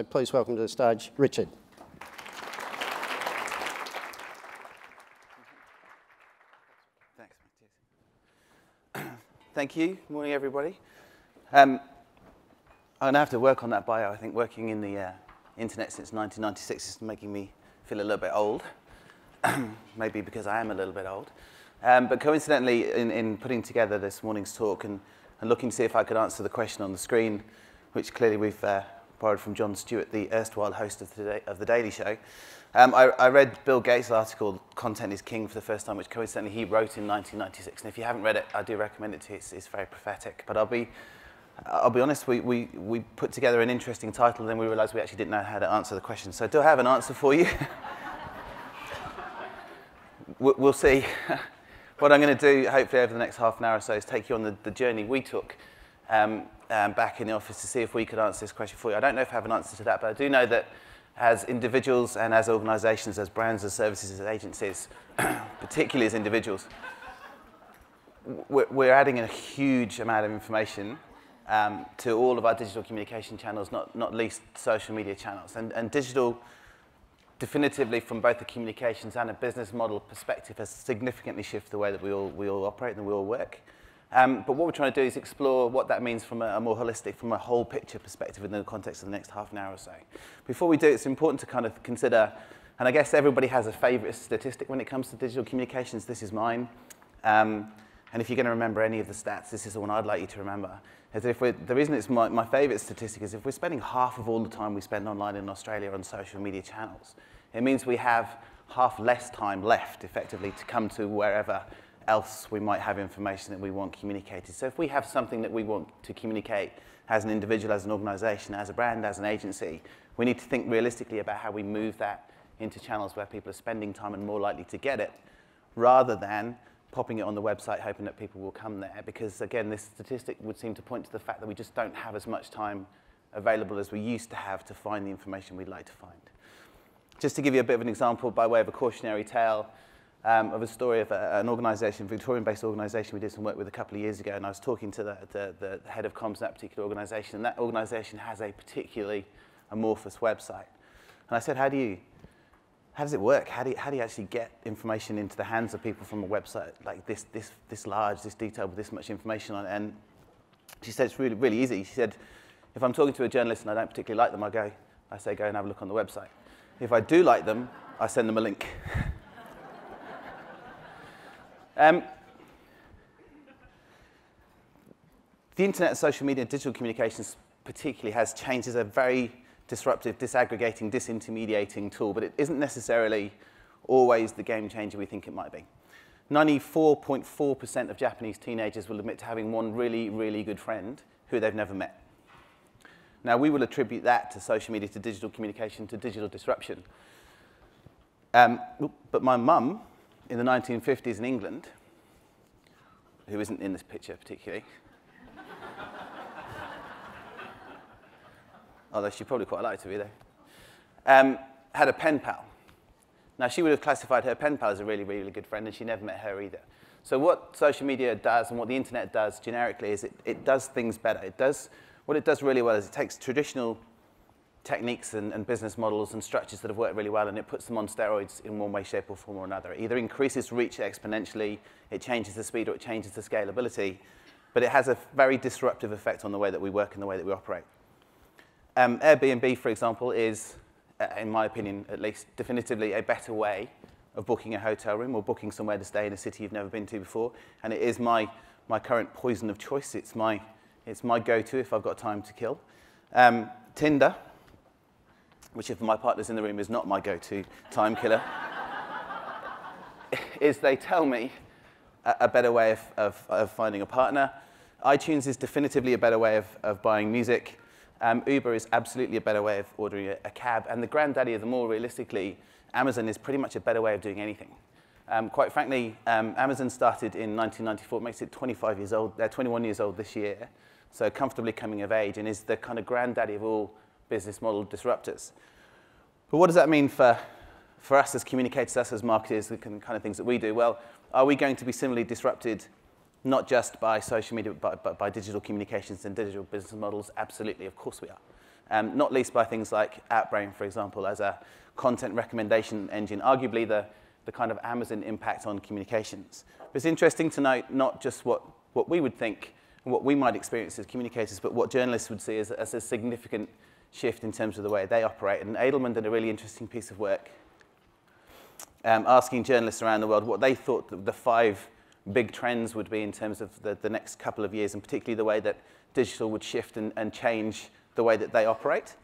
Please welcome to the stage Richard. Thanks. Thank you. Morning, everybody. I'm going to have to work on that bio. I think working in the internet since 1996 is making me feel a little bit old. Maybe because I am a little bit old. But coincidentally, in putting together this morning's talk and looking to see if I could answer the question on the screen, which clearly we've borrowed from Jon Stewart, the erstwhile host of The Daily Show, I read Bill Gates' article, Content is King, for the first time, which coincidentally he wrote in 1996. And if you haven't read it, I do recommend it to you. It's very prophetic. But I'll be honest, we put together an interesting title, and then we realized we actually didn't know how to answer the question. So do I have an answer for you? We'll see. What I'm going to do, hopefully over the next half an hour or so, is take you on the journey we took back in the office to see if we could answer this question for you. I don't know if I have an answer to that, but I do know that as individuals and as organizations, as brands, as services, as agencies, particularly as individuals, we're adding in a huge amount of information to all of our digital communication channels, not least social media channels. And digital, definitively from both the communications and a business model perspective, has significantly shifted the way that we all operate and we all work. But what we're trying to do is explore what that means from a more holistic, from a whole picture perspective in the context of the next half an hour or so. Before we do, it's important to kind of consider, and I guess everybody has a favorite statistic when it comes to digital communications. This is mine. And if you're going to remember any of the stats, this is the one I'd like you to remember. Is if the reason it's my favorite statistic is if we're spending half of all the time we spend online in Australia on social media channels, it means we have half less time left, effectively, to come to wherever else we might have information that we want communicated. So if we have something that we want to communicate as an individual, as an organization, as a brand, as an agency, we need to think realistically about how we move that into channels where people are spending time and more likely to get it, rather than popping it on the website hoping that people will come there. Because again, this statistic would seem to point to the fact that we just don't have as much time available as we used to have to find the information we'd like to find. Just to give you a bit of an example by way of a cautionary tale, of a story of an organisation, a Victorian-based organisation we did some work with a couple of years ago, and I was talking to the head of comms of that particular organisation, and that organisation has a particularly amorphous website. And I said, how does it work? How do you actually get information into the hands of people from a website like this large, this detailed, with this much information on it? And she said, it's really, really easy. She said, if I'm talking to a journalist and I don't particularly like them, I say, go and have a look on the website. If I do like them, I send them a link. The internet, social media, digital communications particularly has changed as a very disruptive, disaggregating, disintermediating tool, but it isn't necessarily always the game changer we think it might be. 94.4% of Japanese teenagers will admit to having one really, really good friend who they've never met. Now, we will attribute that to social media, to digital communication, to digital disruption. But my mum, in the 1950s in England, who isn't in this picture particularly, although she probably quite liked to be there, had a pen pal. Now, she would have classified her pen pal as a really, really good friend, and she never met her either. So what social media does and what the internet does generically is it does things better. What it does really well is it takes traditional techniques and business models and structures that have worked really well, and it puts them on steroids in one way, shape, or form or another. It either increases reach exponentially, it changes the speed, or it changes the scalability, but it has a very disruptive effect on the way that we work and the way that we operate. Airbnb, for example, is, in my opinion at least, definitively a better way of booking a hotel room or booking somewhere to stay in a city you've never been to before, and it is my current poison of choice. It's my go-to if I've got time to kill. Tinder, which if my partner's in the room is not my go-to time killer, is they tell me a better way of finding a partner. iTunes is definitively a better way of buying music. Uber is absolutely a better way of ordering a cab. And the granddaddy of them all, realistically, Amazon is pretty much a better way of doing anything. Quite frankly, Amazon started in 1994. It makes it 25 years old. They're 21 years old this year, so comfortably coming of age, and is the kind of granddaddy of all business model disruptors. But what does that mean for us as communicators, us as marketers, the kind of things that we do? Well, are we going to be similarly disrupted, not just by social media, but by digital communications and digital business models? Absolutely, of course we are. not least by things like Outbrain, for example, as a content recommendation engine, arguably the kind of Amazon impact on communications. But it's interesting to note not just what we would think and what we might experience as communicators, but what journalists would see as a significant shift in terms of the way they operate. And Edelman did a really interesting piece of work asking journalists around the world what they thought the 5 big trends would be in terms of the next couple of years, and particularly the way that digital would shift and change the way that they operate.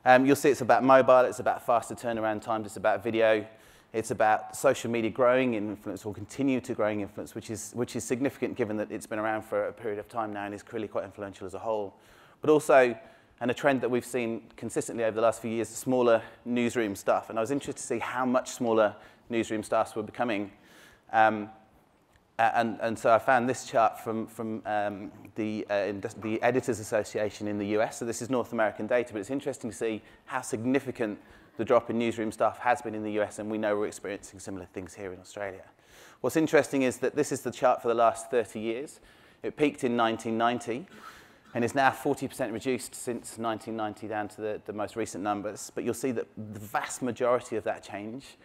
You'll see it's about mobile, it's about faster turnaround times, it's about video, it's about social media growing in influence or continue to growing influence, which is significant given that it's been around for a period of time now and is clearly quite influential as a whole. But also, and a trend that we've seen consistently over the last few years, smaller newsroom staff. And I was interested to see how much smaller newsroom staffs were becoming. And so I found this chart from the Editors Association in the US. So this is North American data, but it's interesting to see how significant the drop in newsroom staff has been in the US, and we know we're experiencing similar things here in Australia. What's interesting is that this is the chart for the last 30 years. It peaked in 1990, and is now 40% reduced since 1990 down to the most recent numbers. But you'll see that the vast majority of that change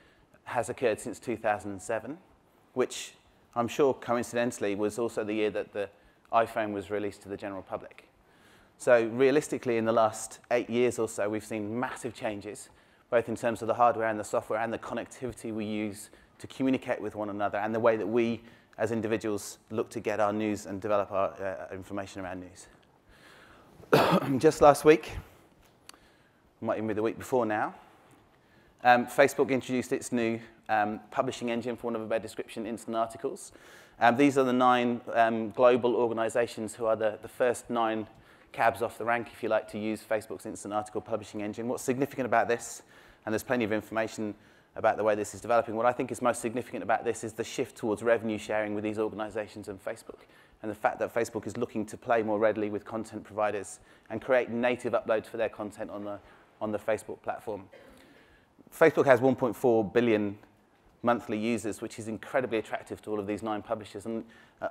has occurred since 2007, which I'm sure coincidentally was also the year that the iPhone was released to the general public. So realistically, in the last 8 years or so, we've seen massive changes, both in terms of the hardware and the software and the connectivity we use to communicate with one another and the way that we, as individuals, look to get our news and develop our information around news. Just last week, might even be the week before now, Facebook introduced its new publishing engine, for want of a better description, Instant Articles. These are the 9 global organizations who are the first 9 cabs off the rank, if you like, to use Facebook's Instant Article publishing engine. What's significant about this, and there's plenty of information about the way this is developing, what I think is most significant about this is the shift towards revenue sharing with these organizations and Facebook, and the fact that Facebook is looking to play more readily with content providers and create native uploads for their content on the Facebook platform. Facebook has 1.4 billion monthly users, which is incredibly attractive to all of these 9 publishers, and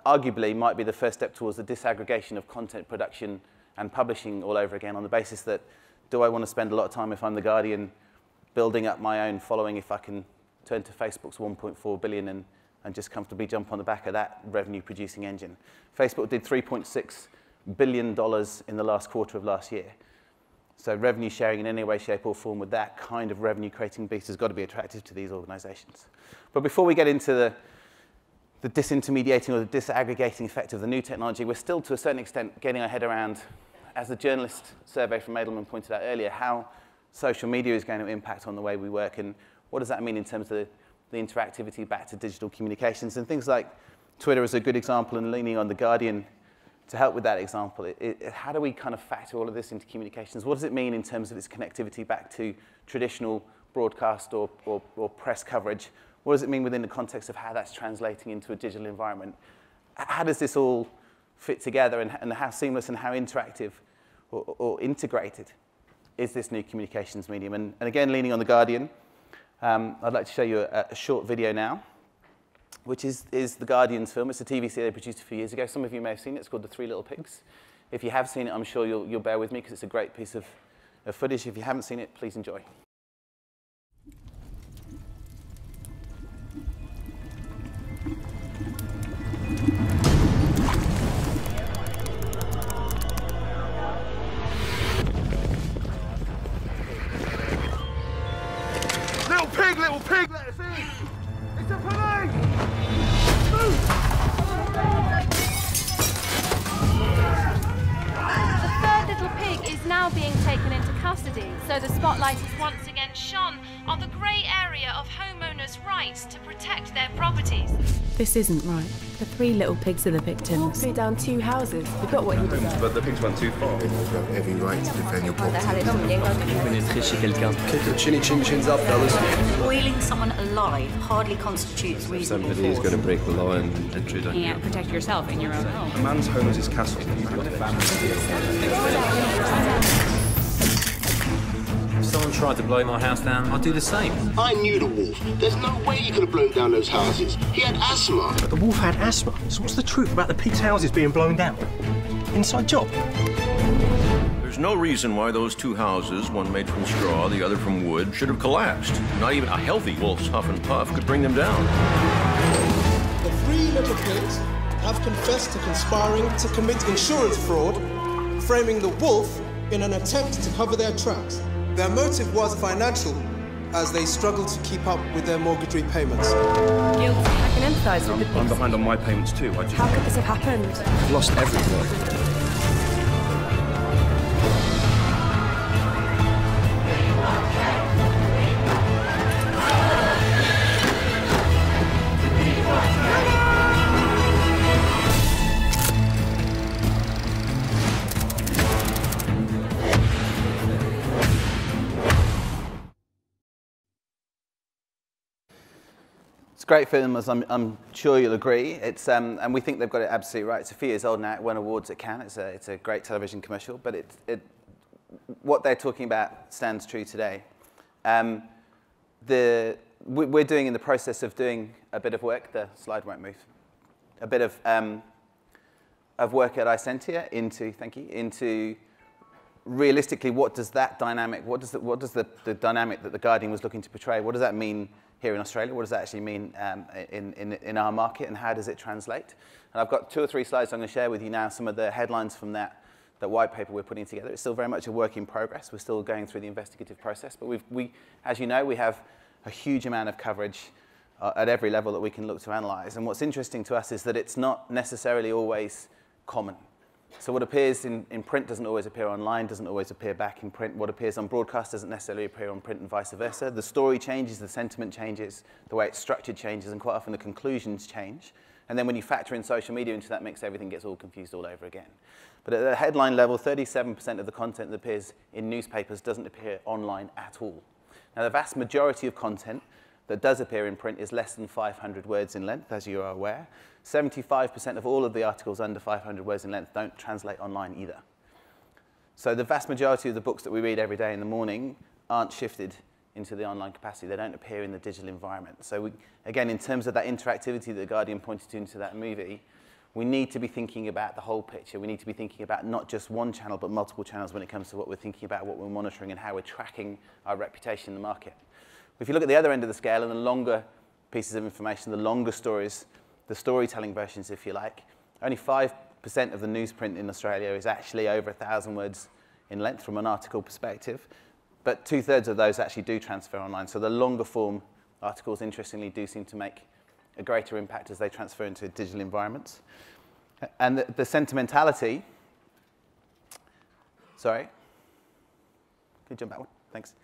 arguably might be the first step towards the disaggregation of content production and publishing all over again, on the basis that, do I want to spend a lot of time, if I'm The Guardian, building up my own following if I can turn to Facebook's 1.4 billion and just comfortably jump on the back of that revenue-producing engine. Facebook did $3.6 billion in the last quarter of last year. So revenue sharing in any way, shape, or form with that kind of revenue-creating beast has got to be attractive to these organizations. But before we get into the disintermediating or the disaggregating effect of the new technology, we're still, to a certain extent, getting our head around, as the journalist survey from Edelman pointed out earlier, how social media is going to impact on the way we work, and what does that mean in terms of the interactivity back to digital communications. And things like Twitter is a good example, and leaning on The Guardian to help with that example. How do we kind of factor all of this into communications? What does it mean in terms of its connectivity back to traditional broadcast or press coverage? What does it mean within the context of how that's translating into a digital environment? How does this all fit together, and how seamless and how interactive or integrated is this new communications medium? And again, leaning on The Guardian, I'd like to show you a short video now, which is The Guardian's film. It's a TV series they produced a few years ago. Some of you may have seen it. It's called The 3 Little Pigs. If you have seen it, I'm sure you'll bear with me, because it's a great piece of footage. If you haven't seen it, please enjoy. Little pig, let us in! It's the police! Move! The 3rd little pig is now being taken into custody, so the spotlight is once again shone on the grey area of homeowners' rights to protect their properties. This isn't right. The 3 little pigs are the victims. Blew down 2 houses. They got what he deserved. But the pigs went too far. People have every right to defend your property. Pénétrer chez quelqu'un. Kick the chinny chins up, fellas. Boiling someone alive hardly constitutes reasonable Somebody is force. going to break the law and intrude on you. You can't protect yourself in your own home. A man's home is his castle. If someone tried to blow my house down, I'd do the same. I knew the wolf. There's no way he could have blown down those houses. He had asthma. But the wolf had asthma. So what's the truth about the pigs' houses being blown down? Inside job. there's no reason why those two houses, one made from straw, the other from wood, should have collapsed. Not even a healthy wolf's huff and puff could bring them down. The three little pigs have confessed to conspiring to commit insurance fraud, framing the wolf in an attempt to cover their tracks. Their motive was financial, as they struggled to keep up with their mortgage repayments. Guilty. I can empathise with the pigs. I'm behind on my payments too. How could this have happened? I've lost everything. Great film, as I'm sure you'll agree. It's and we think they've got it absolutely right. It's a few years old now. It won awards at Cannes. It's a great television commercial, but what they're talking about stands true today. We're doing in the process of doing a bit of work. The slide won't move. A bit of work at iSentia into realistically what does that dynamic, what does the dynamic that The Guardian was looking to portray, what does that mean here in Australia? What does that actually mean in our market, and how does it translate? And I've got 2 or 3 slides I'm going to share with you now, some of the headlines from that white paper we're putting together. It's still very much a work in progress. We're still going through the investigative process, but we, as you know, we have a huge amount of coverage at every level that we can look to analyze. And what's interesting to us is that it's not necessarily always common. So what appears in print doesn't always appear online, doesn't always appear back in print. What appears on broadcast doesn't necessarily appear on print, and vice versa. The story changes, the sentiment changes, the way it's structured changes, and quite often the conclusions change. And then when you factor in social media into that mix, everything gets all confused all over again. But at the headline level, 37% of the content that appears in newspapers doesn't appear online at all. Now, the vast majority of content that does appear in print is less than 500 words in length, as you are aware. 75% of all of the articles under 500 words in length don't translate online either. So the vast majority of the books that we read every day in the morning aren't shifted into the online capacity. They don't appear in the digital environment. So again, in terms of that interactivity that The Guardian pointed to into that movie, we need to be thinking about the whole picture. We need to be thinking about not just one channel, but multiple channels when it comes to what we're thinking about, what we're monitoring, and how we're tracking our reputation in the market. If you look at the other end of the scale and the longer pieces of information, the longer stories, the storytelling versions, if you like, only 5% of the newsprint in Australia is actually over 1,000 words in length from an article perspective, but 2/3 of those actually do transfer online. So the longer form articles, interestingly, do seem to make a greater impact as they transfer into digital environments. And the sentimentality, sorry, can you jump back one? Thanks.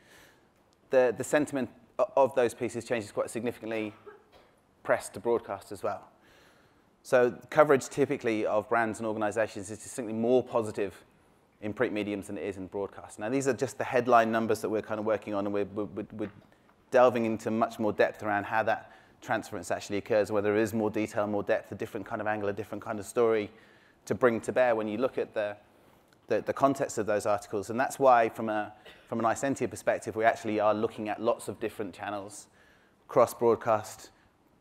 The sentiment of those pieces changes quite significantly press to broadcast as well. So coverage typically of brands and organizations is distinctly more positive in print mediums than it is in broadcast. Now, these are just the headline numbers that we're kind of working on, and we're delving into much more depth around how that transference actually occurs, whether there is more detail, more depth, a different kind of angle, a different kind of story to bring to bear when you look at the context of those articles. And that's why, from an iSentia perspective, we actually are looking at lots of different channels, cross-broadcast,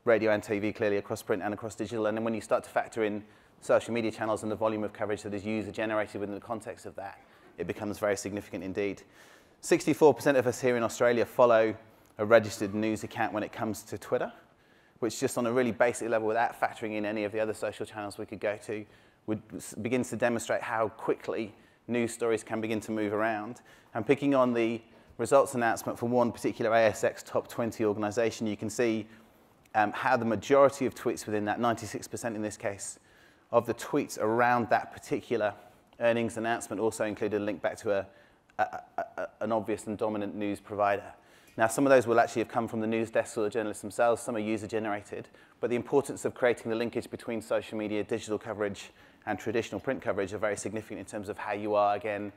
radio and TV, clearly across print and across digital. And then when you start to factor in social media channels and the volume of coverage that is user-generated within the context of that, it becomes very significant indeed. 64% of us here in Australia follow a registered news account when it comes to Twitter, which just on a really basic level, without factoring in any of the other social channels we could go to, begins to demonstrate how quickly news stories can begin to move around. And picking on the results announcement for one particular ASX top 20 organization, you can see how the majority of tweets within that, 96% in this case, of the tweets around that particular earnings announcement also included a link back to an obvious and dominant news provider. Now, some of those will actually have come from the news desks or the journalists themselves, some are user-generated, but the importance of creating the linkage between social media, digital coverage, and traditional print coverage are very significant in terms of how you are, again,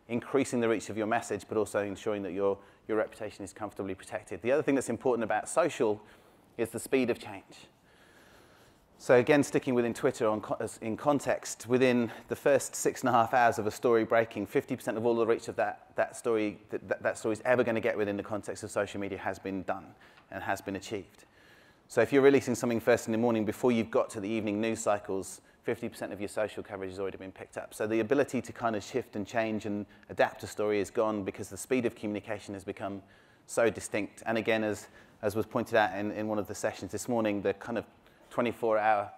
increasing the reach of your message, but also ensuring that your reputation is comfortably protected. The other thing that's important about social is the speed of change. So again, sticking within Twitter in context, within the first 6.5 hours of a story breaking, 50% of all the reach of that story is ever going to get within the context of social media has been done and has been achieved. So if you're releasing something first in the morning before you've got to the evening news cycles, 50% of your social coverage has already been picked up. So the ability to kind of shift and change and adapt a story is gone because the speed of communication has become so distinct. And again, as was pointed out in one of the sessions this morning, the kind of 24-hour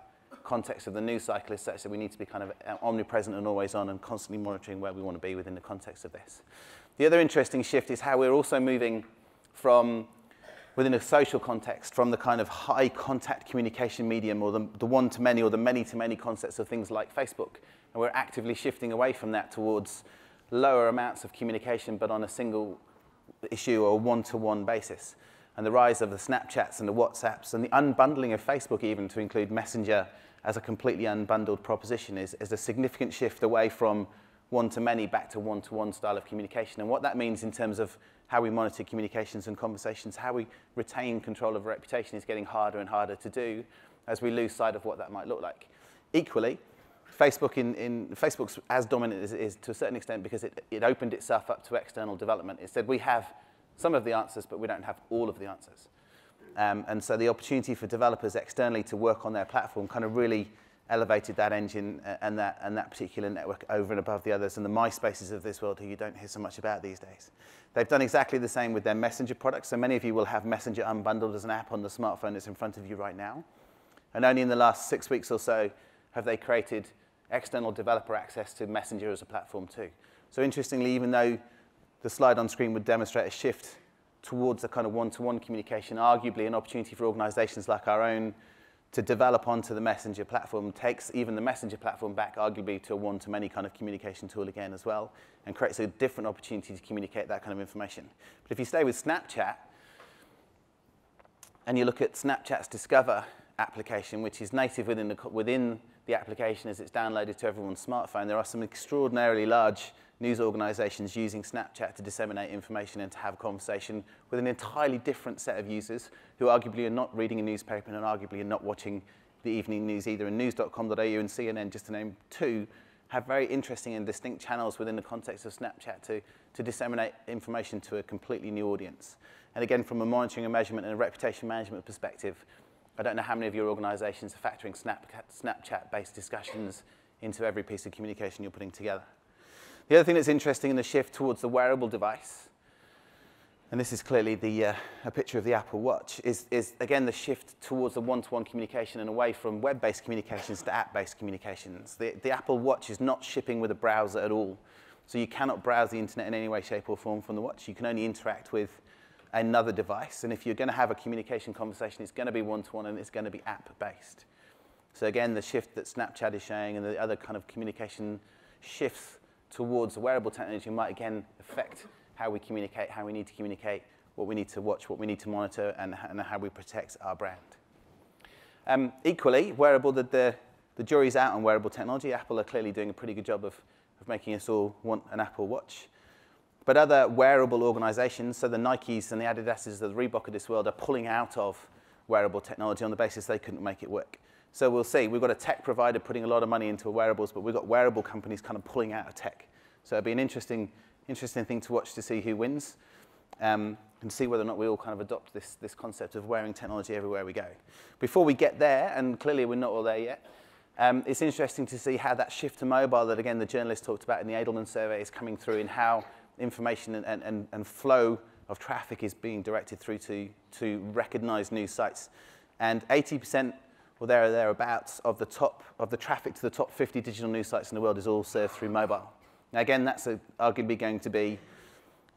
context of the news cycle is such that we need to be kind of omnipresent and always on and constantly monitoring where we want to be within the context of this. The other interesting shift is how we're also moving from, within a social context, from the kind of high contact communication medium or the one-to-many or the many-to-many concepts of things like Facebook. And we're actively shifting away from that towards lower amounts of communication but on a single issue or one-to-one basis. And the rise of the Snapchats and the WhatsApps and the unbundling of Facebook even to include Messenger as a completely unbundled proposition is a significant shift away from one-to-many back to one-to-one style of communication. And what that means in terms of how we monitor communications and conversations, how we retain control of reputation is getting harder and harder to do as we lose sight of what that might look like. Equally, Facebook's as dominant as it is to a certain extent because it opened itself up to external development. It said we have some of the answers, but we don't have all of the answers. And so the opportunity for developers externally to work on their platform kind of really elevated that engine and that particular network over and above the others and the MySpaces of this world who you don't hear so much about these days. They've done exactly the same with their Messenger products. So many of you will have Messenger unbundled as an app on the smartphone that's in front of you right now. And only in the last 6 weeks or so have they created external developer access to Messenger as a platform too. So interestingly, even though the slide on screen would demonstrate a shift towards a kind of one-to-one communication, arguably an opportunity for organizations like our own to develop onto the Messenger platform takes even the Messenger platform back arguably to a one-to-many kind of communication tool again as well and creates a different opportunity to communicate that kind of information. But if you stay with Snapchat and you look at Snapchat's Discover application, which is native within the application as it's downloaded to everyone's smartphone, there are some extraordinarily large news organizations using Snapchat to disseminate information and to have conversation with an entirely different set of users who arguably are not reading a newspaper and arguably are not watching the evening news either. And news.com.au and CNN, just to name two, have very interesting and distinct channels within the context of Snapchat to disseminate information to a completely new audience. And again, from a monitoring and measurement and a reputation management perspective, I don't know how many of your organizations are factoring Snapchat-based discussions into every piece of communication you're putting together. The other thing that's interesting in the shift towards the wearable device, and this is clearly a picture of the Apple Watch, is again the shift towards the one-to-one communication and away from web-based communications to app-based communications. The Apple Watch is not shipping with a browser at all. So you cannot browse the internet in any way, shape, or form from the watch. You can only interact with another device. And if you're going to have a communication conversation, it's going to be one-to-one and it's going to be app-based. So again, the shift that Snapchat is showing and the other kind of communication shifts towards wearable technology might again affect how we communicate, how we need to communicate, what we need to watch, what we need to monitor, and how we protect our brand. Equally, wearable, the jury's out on wearable technology. Apple are clearly doing a pretty good job of making us all want an Apple Watch. But other wearable organizations, so the Nikes and the Adidases, the Reebok of this world, are pulling out of wearable technology on the basis they couldn't make it work. So we'll see. We've got a tech provider putting a lot of money into wearables, but we've got wearable companies kind of pulling out of tech. So it'll be an interesting thing to watch to see who wins and see whether or not we all kind of adopt this concept of wearing technology everywhere we go. Before we get there, and clearly we're not all there yet, it's interesting to see how that shift to mobile that, again, the journalist talked about in the Edelman survey is coming through in how information and flow of traffic is being directed through to recognized news sites. And 80%, or there or thereabouts, of the traffic to the top 50 digital news sites in the world is all served through mobile. Now, again, that's arguably going to be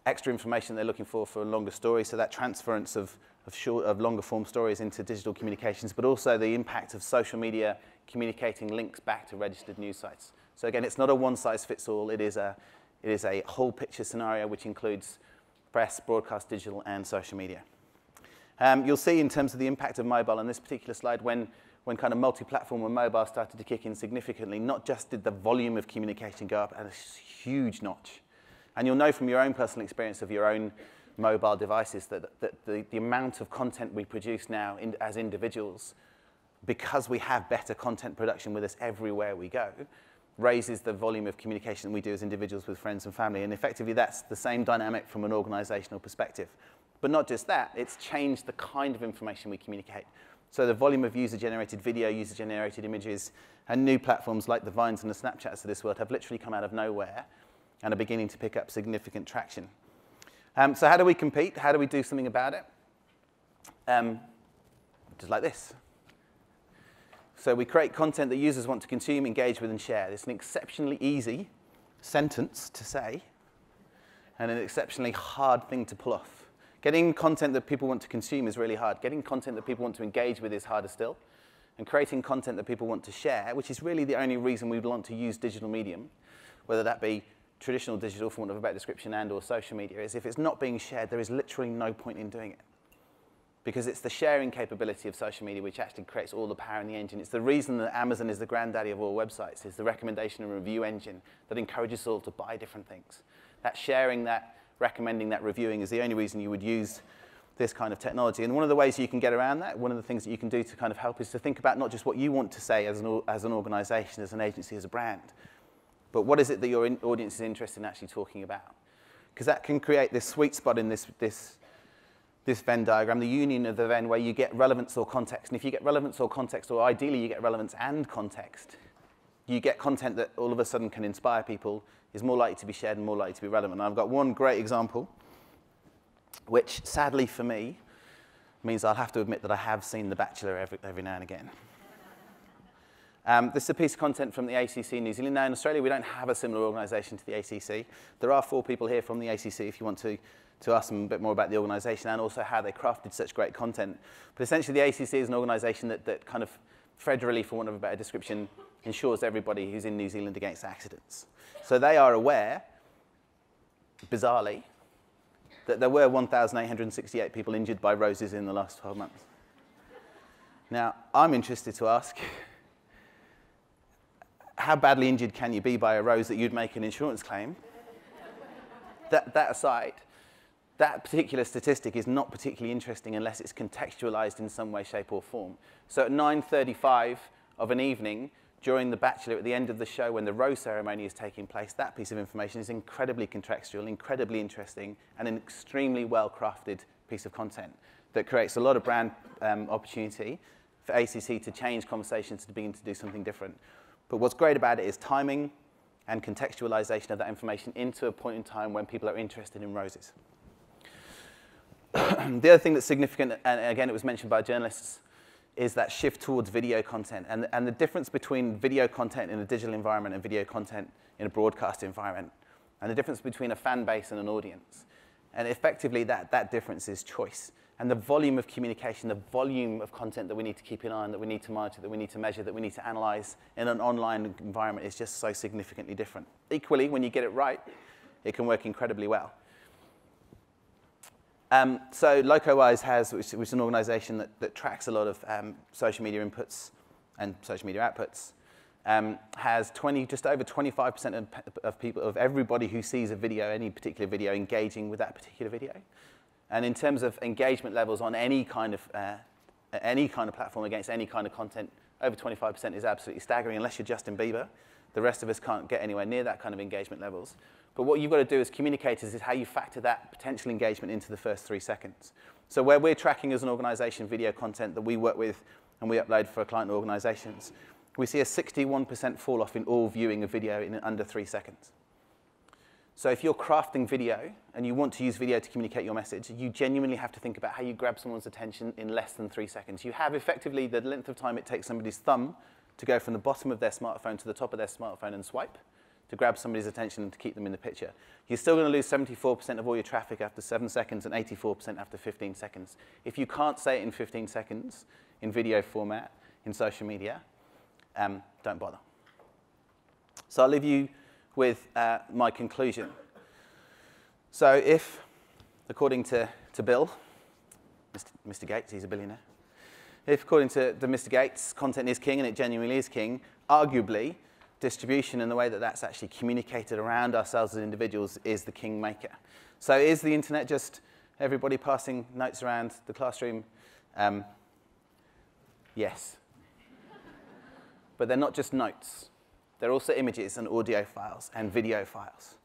extra information they're looking for a longer story, so that transference of longer form stories into digital communications, but also the impact of social media communicating links back to registered news sites. So again, it's not a one-size-fits-all. It is a whole picture scenario which includes press, broadcast, digital, and social media. You'll see in terms of the impact of mobile on this particular slide, when kind of multi-platform and mobile started to kick in significantly, not just did the volume of communication go up at a huge notch, and you'll know from your own personal experience of your own mobile devices that the amount of content we produce now as individuals, because we have better content production with us everywhere we go, raises the volume of communication we do as individuals with friends and family. And effectively, that's the same dynamic from an organizational perspective. But not just that, it's changed the kind of information we communicate. So the volume of user-generated video, user-generated images, and new platforms like the Vines and the Snapchats of this world have literally come out of nowhere and are beginning to pick up significant traction. So how do we compete? How do we do something about it? Just like this. So we create content that users want to consume, engage with, and share. It's an exceptionally easy sentence to say and an exceptionally hard thing to pull off. Getting content that people want to consume is really hard. Getting content that people want to engage with is harder still. And creating content that people want to share, which is really the only reason we want to use digital medium, whether that be traditional digital, for want of a better description, and or social media, is if it's not being shared, there is literally no point in doing it. Because it's the sharing capability of social media which actually creates all the power in the engine. It's the reason that Amazon is the granddaddy of all websites. It's the recommendation and review engine that encourages us all to buy different things. That sharing, that recommending, that reviewing is the only reason you would use this kind of technology. And one of the ways you can get around that, one of the things that you can do to kind of help is to think about not just what you want to say as an organization, as an agency, as a brand, but what is it that your audience is interested in actually talking about? Because that can create this sweet spot in this Venn diagram, the union of the Venn, where you get relevance or context. And if you get relevance or context, or ideally you get relevance and context, you get content that all of a sudden can inspire people, is more likely to be shared and more likely to be relevant. And I've got one great example, which sadly for me means I'll have to admit that I have seen The Bachelor every now and again. This is a piece of content from the ACC in New Zealand. Now in Australia we don't have a similar organisation to the ACC. There are 4 people here from the ACC if you want to ask them a bit more about the organisation and also how they crafted such great content. But essentially the ACC is an organisation that kind of federally, for want of a better description, insures everybody who's in New Zealand against accidents. So they are aware, bizarrely, that there were 1,868 people injured by roses in the last 12 months. Now, I'm interested to ask, how badly injured can you be by a rose that you'd make an insurance claim? That aside, that particular statistic is not particularly interesting unless it's contextualized in some way, shape, or form. So at 9:35 of an evening, during The Bachelor, at the end of the show, when the rose ceremony is taking place, that piece of information is incredibly contextual, incredibly interesting, and an extremely well-crafted piece of content that creates a lot of brand opportunity for ACC to change conversations, to begin to do something different. But what's great about it is timing and contextualization of that information into a point in time when people are interested in roses. The other thing that's significant, and again it was mentioned by journalists, is that shift towards video content. And the difference between video content in a digital environment and video content in a broadcast environment, and the difference between a fan base and an audience. And effectively that difference is choice. And the volume of communication, the volume of content that we need to keep an eye on, that we need to monitor, that we need to measure, that we need to analyze in an online environment is just so significantly different. Equally, when you get it right, it can work incredibly well. So LocoWise which is an organization that tracks a lot of social media inputs and social media outputs, has just over 25% of everybody who sees a video, any particular video, engaging with that particular video. And in terms of engagement levels on any kind of platform against any kind of content, over 25% is absolutely staggering. Unless you're Justin Bieber, the rest of us can't get anywhere near that kind of engagement levels. But what you've got to do as communicators is how you factor that potential engagement into the first 3 seconds. So where we're tracking as an organization video content that we work with and we upload for client organizations, we see a 61% fall off in all viewing of video in under 3 seconds. So if you're crafting video and you want to use video to communicate your message, you genuinely have to think about how you grab someone's attention in less than 3 seconds. You have effectively the length of time it takes somebody's thumb to go from the bottom of their smartphone to the top of their smartphone and swipe to grab somebody's attention and to keep them in the picture. You're still going to lose 74% of all your traffic after 7 seconds and 84% after 15 seconds. If you can't say it in 15 seconds in video format, in social media, don't bother. So I'll leave you with my conclusion. So if, according to Bill, Mr. Gates, he's a billionaire, if according to Mr. Gates, content is king and it genuinely is king, arguably distribution and the way that that's actually communicated around ourselves as individuals is the kingmaker. So is the internet just everybody passing notes around the classroom? Yes. But they're not just notes. They're also images and audio files and video files.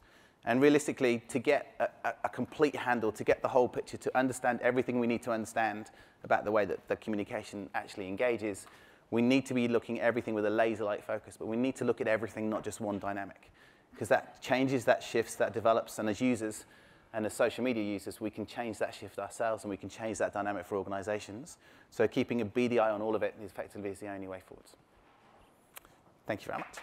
And realistically, to get a complete handle, to get the whole picture, to understand everything we need to understand about the way that the communication actually engages, we need to be looking at everything with a laser-like focus, but we need to look at everything, not just one dynamic. Because that changes, that shifts, that develops, and as users and as social media users, we can change that shift ourselves and we can change that dynamic for organizations. So keeping a beady eye on all of it effectively is the only way forwards. Thank you very much.